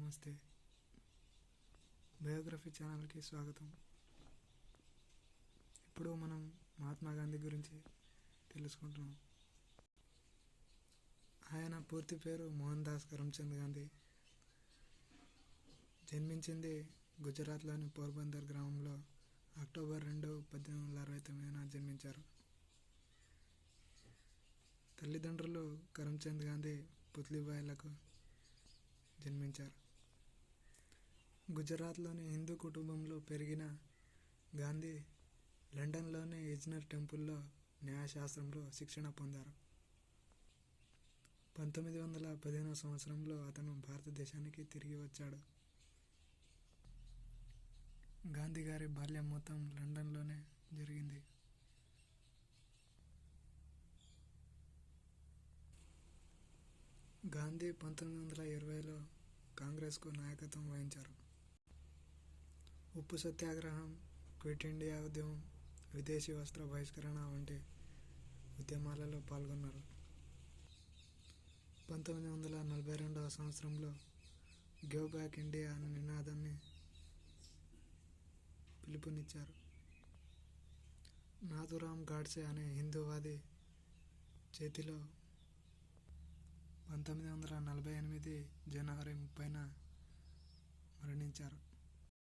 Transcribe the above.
నమస్తే. బయోగ్రఫీ ఛానల్కి స్వాగతం. ఇప్పుడు మనం మహాత్మా గాంధీ గురించి తెలుసుకుంటున్నాం. ఆయన పూర్తి పేరు మోహన్ దాస్ కరమ్చంద్ గాంధీ. జన్మించింది గుజరాత్లోని పోర్బందర్ గ్రామంలో అక్టోబర్ 2, 1869 జన్మించారు. తల్లిదండ్రులు కరమ్చంద్ గాంధీ, పుత్లీబాయిలకు జన్మించారు. గుజరాత్లోని హిందూ కుటుంబంలో పెరిగిన గాంధీ లండన్లోని ఇజ్నర్ టెంపుల్లో న్యాయశాస్త్రంలో శిక్షణ పొందారు. 1915 సంవత్సరంలో అతను భారతదేశానికి తిరిగి వచ్చాడు. గాంధీ గారి బాల్యం మొత్తం లండన్లోనే జరిగింది. గాంధీ 1920లో కాంగ్రెస్కు నాయకత్వం వహించారు. ఉప్పు సత్యాగ్రహం, క్విట్ ఇండియా ఉద్యమం, విదేశీ వస్త్ర బహిష్కరణ వంటి ఉద్యమాలలో పాల్గొన్నారు. 1942 సంవత్సరంలో గో బ్యాక్ ఇండియా అనే నినాదాన్ని పిలుపునిచ్చారు. నాథురామ్ గాడ్సే అనే హిందూవాది చేతిలో 1948 జనవరి 30న మరణించారు.